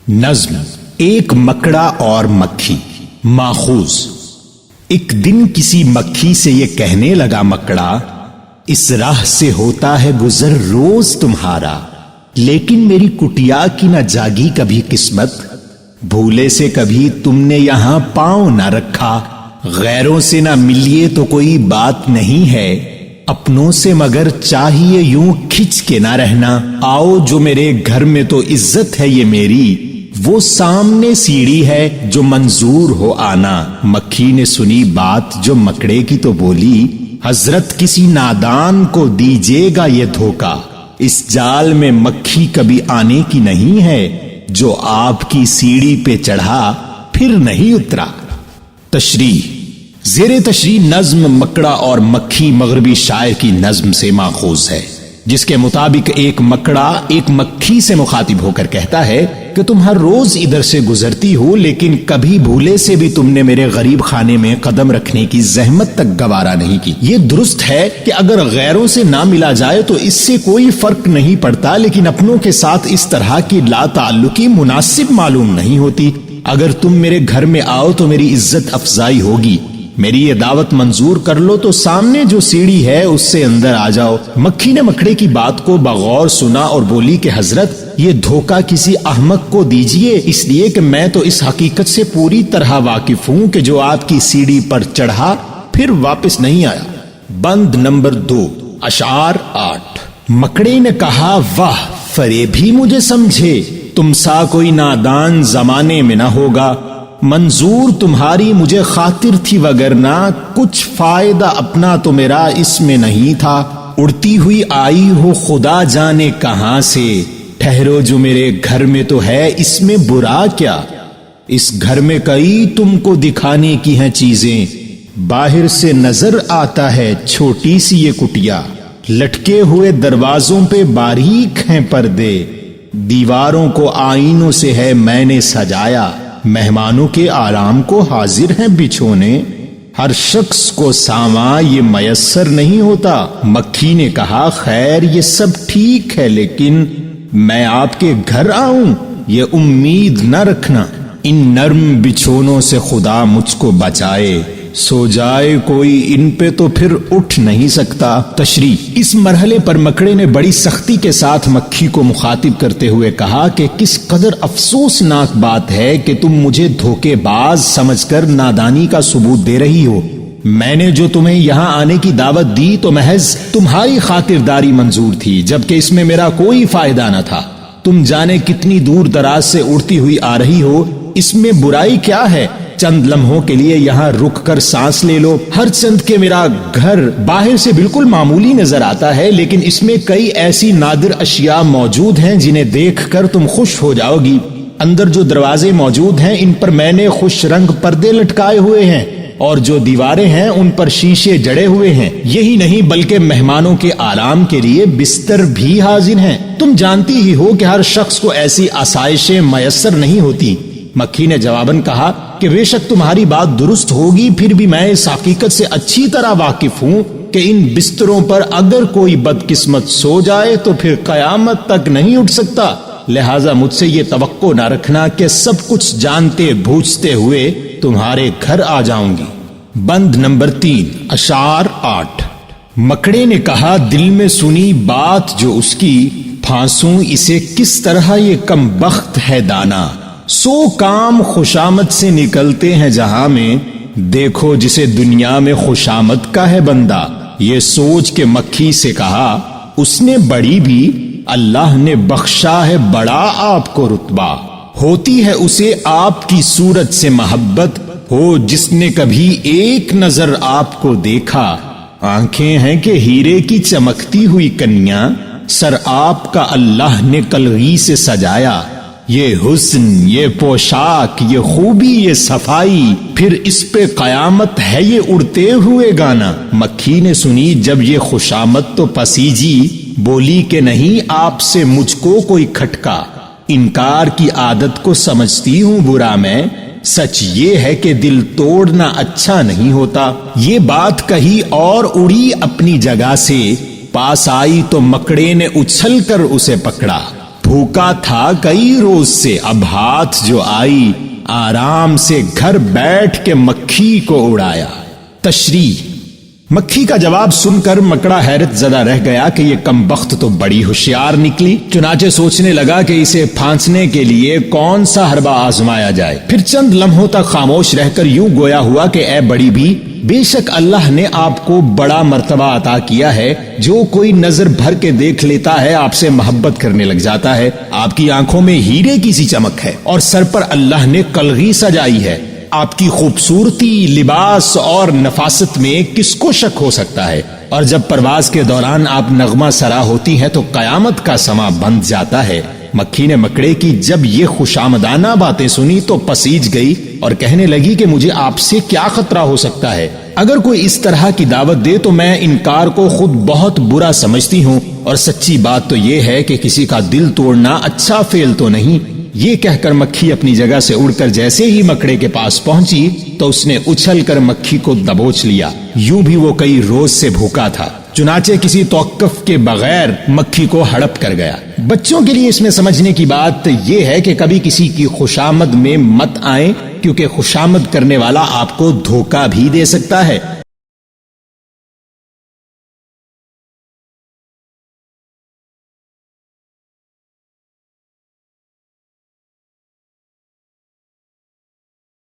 نظم ایک مکڑا اور مکھی ماخوذ۔ ایک دن کسی مکھی سے یہ کہنے لگا مکڑا، اس راہ سے ہوتا ہے گزر روز تمہارا، لیکن میری کٹیا کی نہ جاگی کبھی قسمت، بھولے سے کبھی تم نے یہاں پاؤں نہ رکھا، غیروں سے نہ ملیے تو کوئی بات نہیں ہے، اپنوں سے مگر چاہیے یوں کھچ کے نہ رہنا، آؤ جو میرے گھر میں تو عزت ہے یہ میری، وہ سامنے سیڑھی ہے جو منظور ہو آنا۔ مکھی نے سنی بات جو مکڑے کی تو بولی، حضرت کسی نادان کو دیجیے گا یہ دھوکا، اس جال میں مکھی کبھی آنے کی نہیں ہے، جو آپ کی سیڑھی پہ چڑھا پھر نہیں اترا۔ تشریح۔ زیر تشریح نظم مکڑا اور مکھی مغربی شاعر کی نظم سے ماخوذ ہے، جس کے مطابق ایک مکڑا ایک مکھی سے مخاطب ہو کر کہتا ہے کہ تم ہر روز ادھر سے گزرتی ہو، لیکن کبھی بھولے سے بھی تم نے میرے غریب خانے میں قدم رکھنے کی زحمت تک گوارا نہیں کی۔ یہ درست ہے کہ اگر غیروں سے نہ ملا جائے تو اس سے کوئی فرق نہیں پڑتا، لیکن اپنوں کے ساتھ اس طرح کی لا تعلقی مناسب معلوم نہیں ہوتی۔ اگر تم میرے گھر میں آؤ تو میری عزت افزائی ہوگی، میری یہ دعوت منظور کر لو تو سامنے جو سیڑھی ہے اس سے اندر آ جاؤ۔ مکھی نے مکڑے کی بات کو بغور سنا اور بولی کہ حضرت یہ دھوکہ کسی احمق کو دیجئے، اس لیے کہ میں تو اس حقیقت سے پوری طرح واقف ہوں کہ جو آپ کی سیڑھی پر چڑھا پھر واپس نہیں آیا۔ بند نمبر 2 اشعار 8۔ مکڑے نے کہا، واہ فریب ہی مجھے سمجھے، تم سا کوئی نادان زمانے میں نہ ہوگا، منظور تمہاری مجھے خاطر تھی وگرنہ کچھ فائدہ اپنا تو میرا اس میں نہیں تھا، اڑتی ہوئی آئی ہو خدا جانے کہاں سے، ٹھہرو جو میرے گھر میں تو ہے اس میں برا کیا، اس گھر میں کئی تم کو دکھانے کی ہیں چیزیں، باہر سے نظر آتا ہے چھوٹی سی یہ کٹیا، لٹکے ہوئے دروازوں پہ باریک ہیں پردے، دیواروں کو آئینوں سے ہے میں نے سجایا، مہمانوں کے آرام کو حاضر ہیں بچھونے، ہر شخص کو ساواں یہ میسر نہیں ہوتا۔ مکھی نے کہا، خیر یہ سب ٹھیک ہے، لیکن میں آپ کے گھر آؤں یہ امید نہ رکھنا، ان نرم بچھونوں سے خدا مجھ کو بچائے، سو جائے کوئی ان پہ تو پھر اٹھ نہیں سکتا۔ تشریح۔ اس مرحلے پر مکڑے نے بڑی سختی کے ساتھ مکھی کو مخاطب کرتے ہوئے کہا کہ کس قدر افسوسناک بات ہے کہ تم مجھے دھوکے باز سمجھ کر نادانی کا ثبوت دے رہی ہو، میں نے جو تمہیں یہاں آنے کی دعوت دی تو محض تمہاری خاطرداری منظور تھی، جبکہ اس میں میرا کوئی فائدہ نہ تھا، تم جانے کتنی دور دراز سے اڑتی ہوئی آ رہی ہو، اس میں برائی کیا ہے، چند لمحوں کے لیے یہاں رک کر سانس لے لو، ہر چند کے میرا گھر باہر سے بالکل معمولی نظر آتا ہے، لیکن اس میں کئی ایسی نادر اشیاء موجود ہیں جنہیں دیکھ کر تم خوش ہو جاؤ گی، اندر جو دروازے موجود ہیں ان پر میں نے خوش رنگ پردے لٹکائے ہوئے ہیں، اور جو دیواریں ہیں ان پر شیشے جڑے ہوئے ہیں، یہی نہیں بلکہ مہمانوں کے آرام کے لیے بستر بھی حاضر ہیں، تم جانتی ہی ہو کہ ہر شخص کو ایسی آسائشیں میسر نہیں ہوتی۔ مکھی نے جواباً کہا کہ بے شک تمہاری بات درست ہوگی، پھر بھی میں اس حقیقت سے اچھی طرح واقف ہوں کہ ان بستروں پر اگر کوئی بدقسمت سو جائے تو پھر قیامت تک نہیں اٹھ سکتا، لہٰذا مجھ سے یہ توقع نہ رکھنا کہ سب کچھ جانتے بوجھتے ہوئے تمہارے گھر آ جاؤں گی۔ بند نمبر 3 اشعار 8۔ مکڑے نے کہا، دل میں سنی بات جو اس کی، پھانسوں اسے کس طرح یہ کم بخت ہے دانا، سو کام خوشامد سے نکلتے ہیں جہاں میں، دیکھو جسے دنیا میں خوشامد کا ہے بندہ، یہ سوچ کے مکھی سے کہا، اس نے بڑی بھی، اللہ نے بخشا ہے بڑا آپ کو رتبہ، ہوتی ہے اسے آپ کی صورت سے محبت، ہو جس نے کبھی ایک نظر آپ کو دیکھا، آنکھیں ہیں کہ ہیرے کی چمکتی ہوئی کنیا، سر آپ کا اللہ نے کلغی سے سجایا، یہ حسن یہ پوشاک یہ خوبی یہ صفائی، پھر اس پہ قیامت ہے یہ اڑتے ہوئے گانا۔ مکھی نے سنی جب یہ خوشامد تو پسیجی، بولی کہ نہیں آپ سے مجھ کو کوئی کھٹکا، انکار کی عادت کو سمجھتی ہوں برا میں، سچ یہ ہے کہ دل توڑنا اچھا نہیں ہوتا۔ یہ بات کہی اور اڑی اپنی جگہ سے، پاس آئی تو مکڑے نے اچھل کر اسے پکڑا، بھوکا تھا کئی روز سے، اب ہاتھ جو آئی آرام سے گھر بیٹھ کے مکھی کو اڑایا۔ تشریح: مکھی کا جواب سن کر مکڑا حیرت زدہ رہ گیا کہ یہ کمبخت تو بڑی ہوشیار نکلی، چنانچہ سوچنے لگا کہ اسے پھانسنے کے لیے کون سا حربہ آزمایا جائے۔ پھر چند لمحوں تک خاموش رہ کر یوں گویا ہوا کہ اے بڑی بھی، بے شک اللہ نے آپ کو بڑا مرتبہ عطا کیا ہے، جو کوئی نظر بھر کے دیکھ لیتا ہے آپ سے محبت کرنے لگ جاتا ہے۔ آپ کی آنکھوں میں ہیرے کی سی چمک ہے اور سر پر اللہ نے کلغی سجائی ہے۔ آپ کی خوبصورتی، لباس اور نفاست میں کس کو شک ہو سکتا ہے؟ اور جب پرواز کے دوران آپ نغمہ سرا ہوتی ہیں تو قیامت کا سما بند جاتا ہے۔ مکھی نے مکڑے کی جب یہ خوشامدانہ باتیں سنی تو پسیج گئی اور کہنے لگی کہ مجھے آپ سے کیا خطرہ ہو سکتا ہے؟ اگر کوئی اس طرح کی دعوت دے تو میں انکار کو خود بہت برا سمجھتی ہوں، اور سچی بات تو یہ ہے کہ کسی کا دل توڑنا اچھا فعل تو نہیں۔ یہ کہہ کر مکھی اپنی جگہ سے اڑ کر جیسے ہی مکڑے کے پاس پہنچی تو اس نے اچھل کر مکھی کو دبوچ لیا۔ یوں بھی وہ کئی روز سے بھوکا تھا، چنانچہ کسی توقف کے بغیر مکھی کو ہڑپ کر گیا۔ بچوں کے لیے اس میں سمجھنے کی بات یہ ہے کہ کبھی کسی کی خوشامد میں مت آئیں، کیونکہ خوشامد کرنے والا آپ کو دھوکہ بھی دے سکتا ہے۔